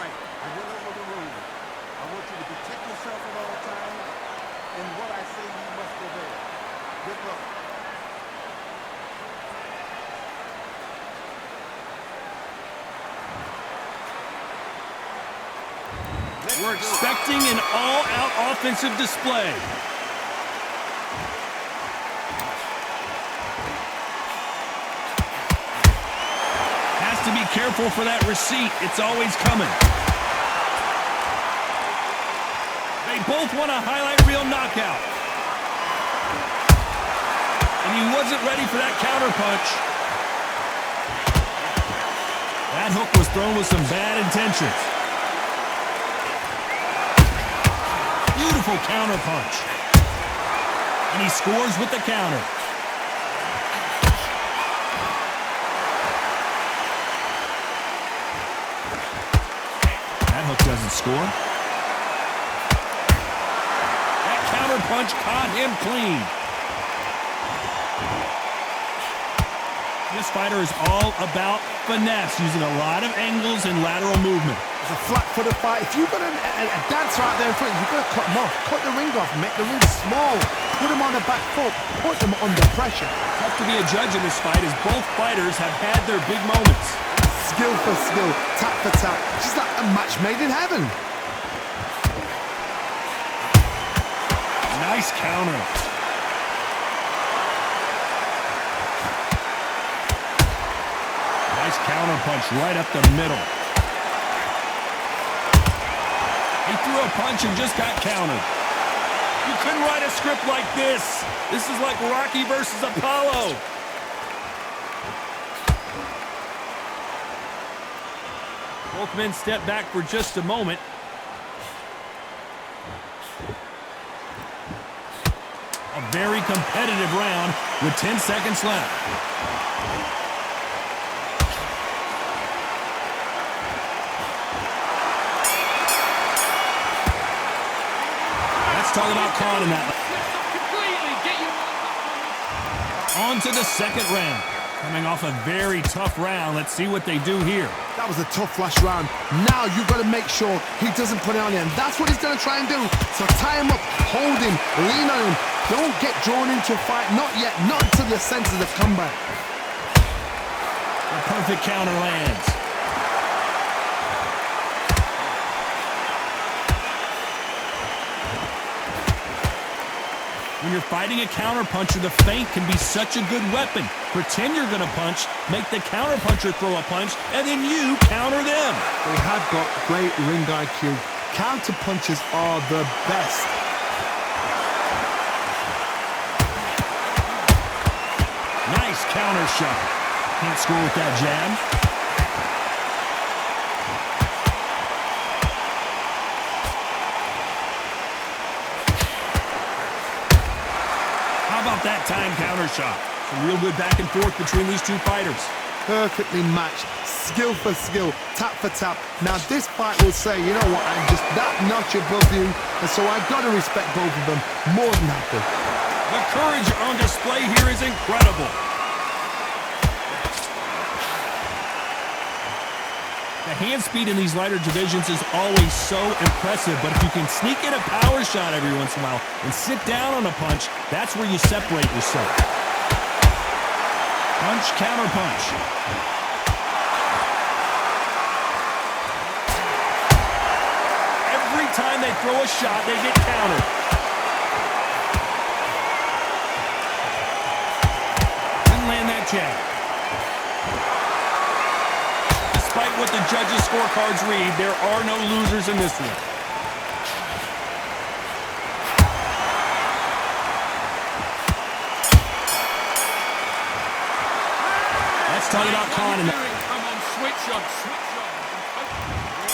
right. I went over the rules. I want you to protect yourself at all times, and what I say you must obey. Good luck. We're expecting an all-out offensive display. Has to be careful for that receipt. It's always coming. They both want a highlight reel knockout. And he wasn't ready for that counter punch. That hook was thrown with some bad intentions. Beautiful counter punch. And he scores with the counter. That hook doesn't score. That counter punch caught him clean. This fighter is all about finesse, using a lot of angles and lateral movement. It's a flat-footed fight. If you've got a dancer out there in front, you've got to cut him off. Cut the ring off, make the ring small. Put him on the back foot. Put him under pressure. Tough to be a judge in this fight, as both fighters have had their big moments. Skill for skill, tap for tap. Just like a match made in heaven. Nice counter. Nice counter punch right up the middle. He threw a punch and just got countered. You couldn't write a script like this. This is like Rocky versus Apollo. Both men step back for just a moment. A very competitive round with 10 seconds left. Let's talk about Khan in that. On to the second round. Coming off a very tough round. Let's see what they do here. That was a tough last round. Now you've got to make sure he doesn't put it on him. That's what he's going to try and do. So tie him up, hold him, lean on him. Don't get drawn into a fight. Not yet. Not until your senses have come back. The perfect counter lands. When you're fighting a counterpuncher, the feint can be such a good weapon. Pretend you're going to punch, make the counterpuncher throw a punch, and then you counter them. They have got great ring IQ. Counter punches are the best. Nice counter shot. Can't score with that jab. How about that time counter shot? Some real good back and forth between these two fighters. Perfectly matched, skill for skill, tap for tap. Now this fight will say, you know what, I'm just that notch above you, and so I've got to respect both of them more than happy. The courage on display here is incredible. The hand speed in these lighter divisions is always so impressive, but if you can sneak in a power shot every once in a while and sit down on a punch, that's where you separate yourself. Punch, counter punch. Every time they throw a shot, they get countered. Didn't land that jab. Despite what the judges' scorecards read, there are no losers in this one. Let's talk about Khan in that.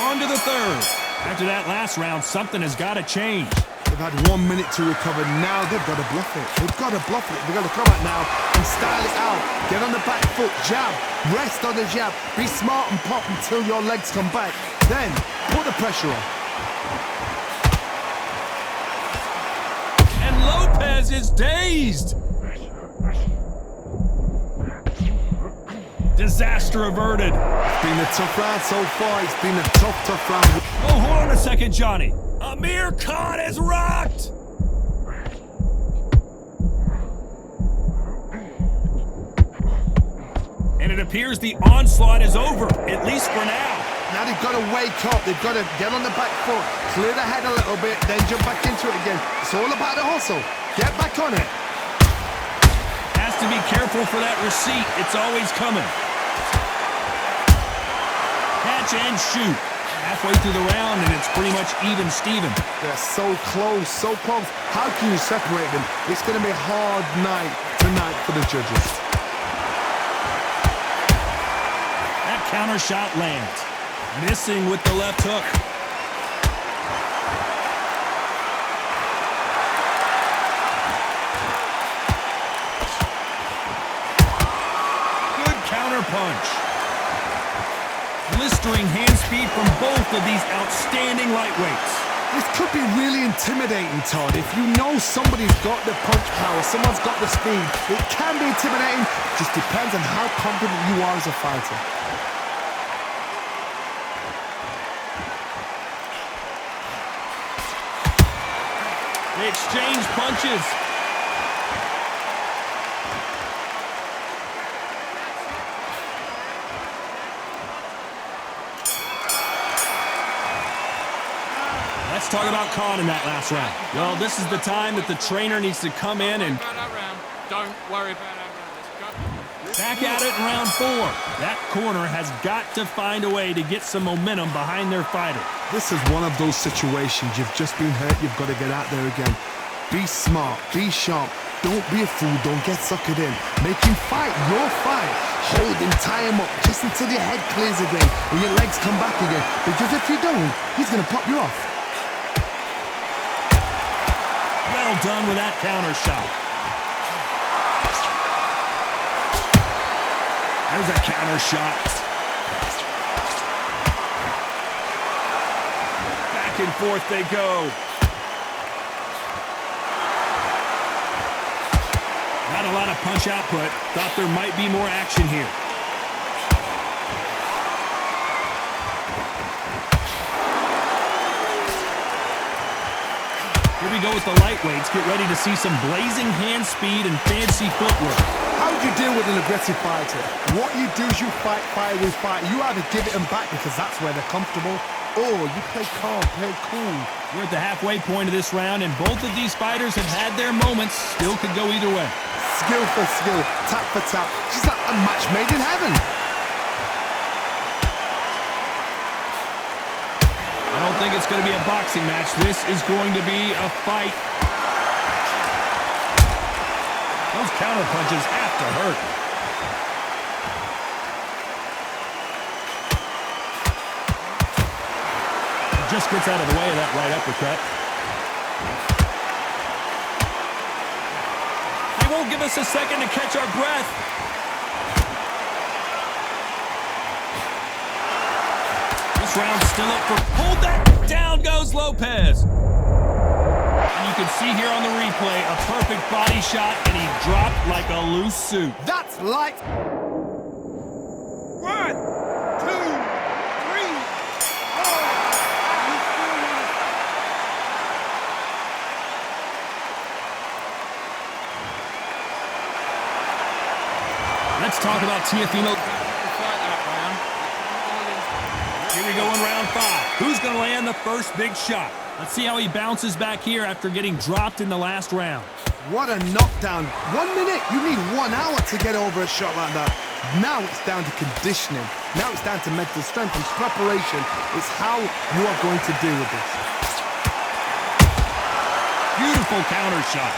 On to the third. After that last round, something has got to change. They've had 1 minute to recover. Now they've got to bluff it. They've got to bluff it. They've got to come out now and style it out. Get on the back foot, jab, rest on the jab. Be smart and pop until your legs come back. Then put the pressure on. And Lopez is dazed. Disaster averted. It's been a tough round so far. It's been a tough round. Oh, hold on a second, Johnny. Amir Khan is rocked. And it appears the onslaught is over, at least for now. Now they've got to wake up. They've got to get on the back foot, clear the head a little bit, then jump back into it again. It's all about the hustle. Get back on it. Has to be careful for that receipt. It's always coming. Catch and shoot. Halfway through the round, and it's pretty much even Steven. They're so close, so close. How can you separate them? It's going to be a hard night tonight for the judges. That counter shot lands. Missing with the left hook. Good counter punch. Blistering hand speed from both of these outstanding lightweights. This could be really intimidating, Todd. If you know somebody's got the punch power, someone's got the speed, it can be intimidating. Just depends on how confident you are as a fighter. They exchange punches. Let's talk about Khan in that last round. Well, this is the time that the trainer needs to come in and Don't worry about that round. Let's go. back at it in round 4. That corner has got to find a way to get some momentum behind their fighter. This is one of those situations. You've just been hurt. You've got to get out there again. Be smart. Be sharp. Don't be a fool. Don't get suckered in. Make him fight your fight. Hold him, tie him up, just until your head clears again and your legs come back again. Because if you don't, he's going to pop you off. Well done with that counter shot. There's a counter shot. Back and forth they go. Not a lot of punch output. Thought there might be more action here. Here we go with the lightweights. Get ready to see some blazing hand speed and fancy footwork. How do you deal with an aggressive fighter? What you do is you fight fire with fire. You either give it them back because that's where they're comfortable, or you play calm, play cool. We're at the halfway point of this round, and both of these fighters have had their moments. Still could go either way. Skill for skill, tap for tap. She's like a match made in heaven. I don't think it's going to be a boxing match. This is going to be a fight. Those counter punches have to hurt. He just gets out of the way of that right uppercut. They won't give us a second to catch our breath. This round's still up for... Hold that! Down goes Lopez. And you can see here on the replay a perfect body shot, and he dropped like a loose suit. That's light. 1, 2, 3, 4. Let's talk about Teofimo. Here we go in round 5. Who's going to land the first big shot? Let's see how he bounces back here after getting dropped in the last round. What a knockdown. 1 minute, you need 1 hour to get over a shot like that. Now it's down to conditioning. Now it's down to mental strength and preparation. It's how you are going to deal with this. Beautiful counter shot.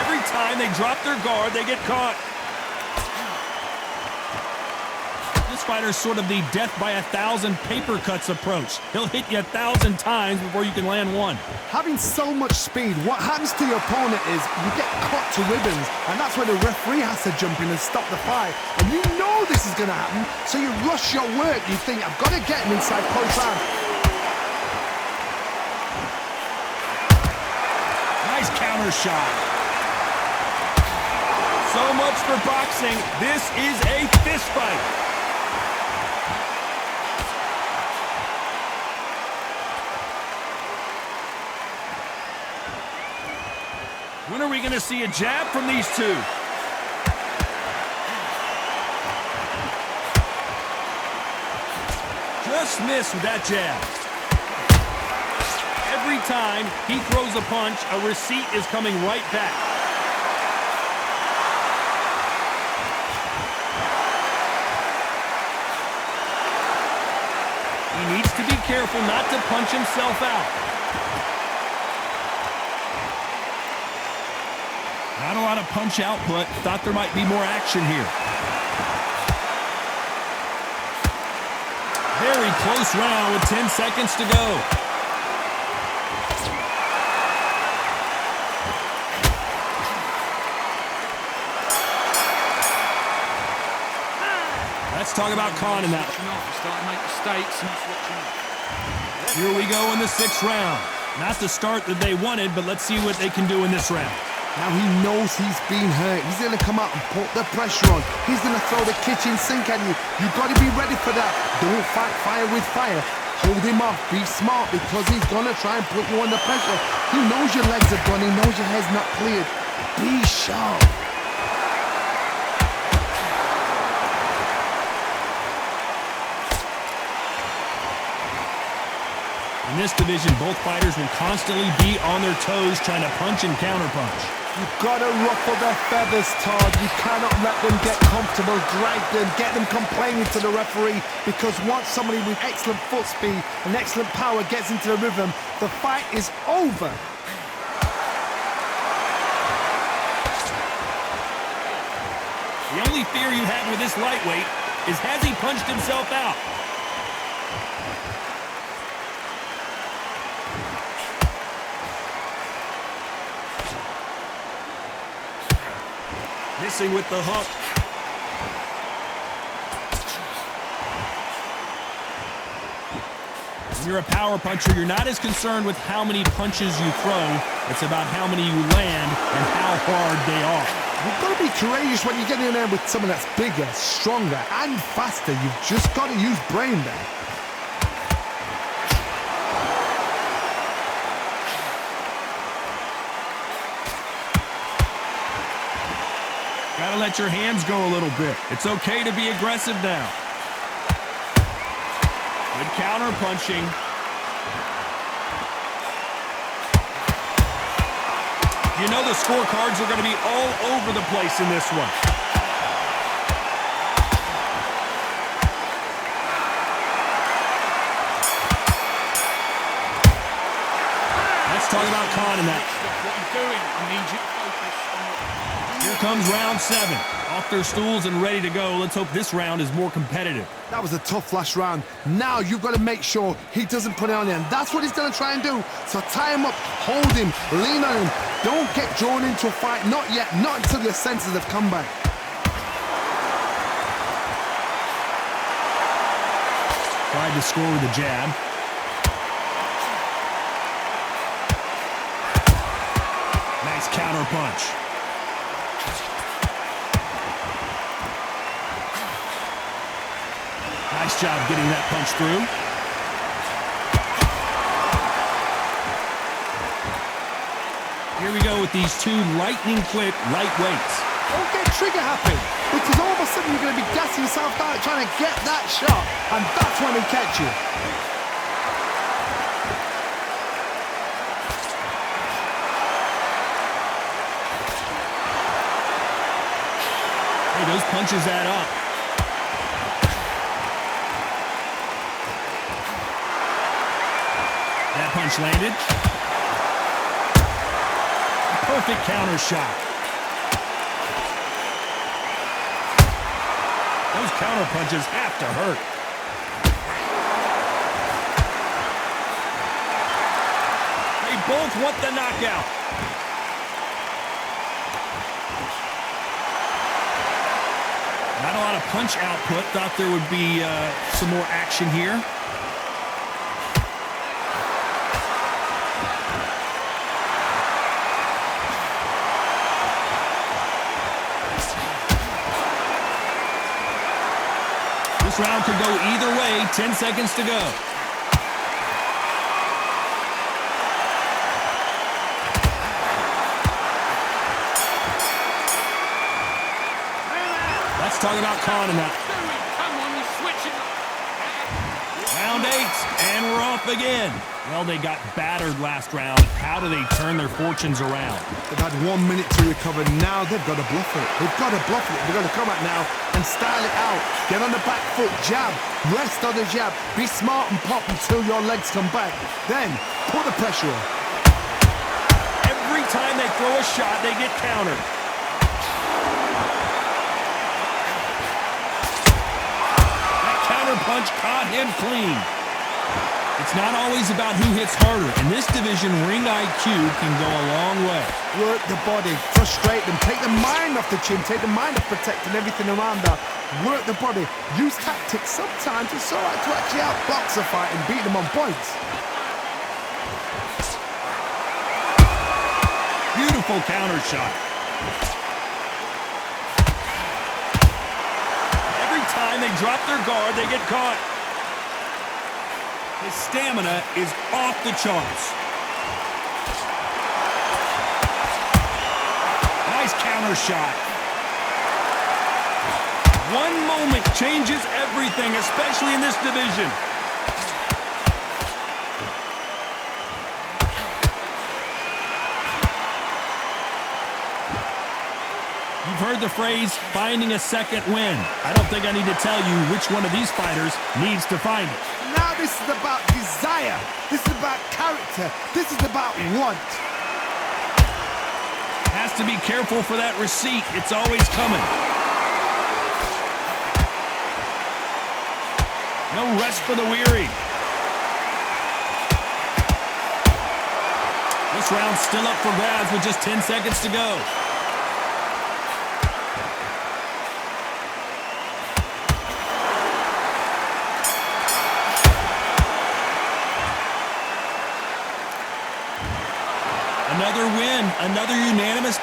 Every time they drop their guard, they get caught. This fighter's sort of the death by 1,000 paper cuts approach. He'll hit you 1,000 times before you can land one. Having so much speed, what happens to your opponent is you get cut to ribbons, and that's where the referee has to jump in and stop the fight. And you know this is going to happen, so you rush your work. You think, I've got to get him inside close round. Nice counter shot. So much for boxing. This is a fist fight. When are we going to see a jab from these two? Just missed with that jab. Every time he throws a punch, a receipt is coming right back. He needs to be careful not to punch himself out. Not a lot of punch output. Thought there might be more action here. Very close round with 10 seconds to go. Let's talk about Khan in that. Starting to make mistakes and Here we go in the 6th round. Not the start that they wanted, but let's see what they can do in this round. Now he knows he's been hurt. He's going to come out and put the pressure on. He's going to throw the kitchen sink at you. You've got to be ready for that. Don't fight fire with fire. Hold him off. Be smart because he's going to try and put you under pressure. He knows your legs are gone. He knows your head's not cleared. Be sharp. In this division, both fighters will constantly be on their toes trying to punch and counterpunch. You've got to ruffle their feathers, Todd. You cannot let them get comfortable, drag them, get them complaining to the referee, because once somebody with excellent foot speed and excellent power gets into the rhythm, the fight is over. The only fear you have with this lightweight is, has he punched himself out? Missing with the hook. When you're a power puncher, you're not as concerned with how many punches you throw. It's about how many you land and how hard they are. You've got to be courageous when you get in there with someone that's bigger, stronger, and faster. You've just got to use brain there. Gotta let your hands go a little bit. It's okay to be aggressive now. Good counter punching. You know the scorecards are going to be all over the place in this one. Let's talk about Khan in that. stop what you're doing. I need you to focus on what... Here comes round 7. Off their stools and ready to go. Let's hope this round is more competitive. That was a tough last round. Now you've got to make sure he doesn't put it on you, and that's what he's going to try and do. So tie him up, hold him, lean on him. Don't get drawn into a fight. Not yet. Not until your senses have come back. Tried to score with a jab. Nice counter punch. Nice job getting that punch through. Here we go with these two lightning-quick lightweights. Don't get trigger happy, because all of a sudden you're going to be gassing yourself out trying to get that shot, and that's when he catch you. Hey, those punches add up. That punch landed. Perfect counter shot. Those counter punches have to hurt. They both want the knockout. Not a lot of punch output. Thought there would be some more action here. This round could go either way. 10 seconds to go. Let's talk about Khan in that. Come on, you're switching. Round 8, and we're off again. Well, they got battered last round. How do they turn their fortunes around? They've had 1 minute to recover. Now they've got to bluff it. They've got to bluff it. They've got to come out now and style it out. Get on the back foot, jab. Rest on the jab. Be smart and pop until your legs come back. Then put the pressure on. Every time they throw a shot, they get countered. That counter punch caught him clean. It's not always about who hits harder. In this division, ring IQ can go a long way. Work the body, frustrate them, take the mind off the chin, take the mind off protecting everything around her. Work the body, use tactics. Sometimes it's all right to actually outbox a fight and beat them on points. Beautiful counter shot. Every time they drop their guard, they get caught. His stamina is off the charts. Nice counter shot. One moment changes everything, especially in this division. You've heard the phrase, finding a second win. I don't think I need to tell you which one of these fighters needs to find it. Now this is about desire. This is about character. This is about want. Has to be careful for that receipt. It's always coming. No rest for the weary. This round's still up for grabs with just 10 seconds to go. Another win, another unanimous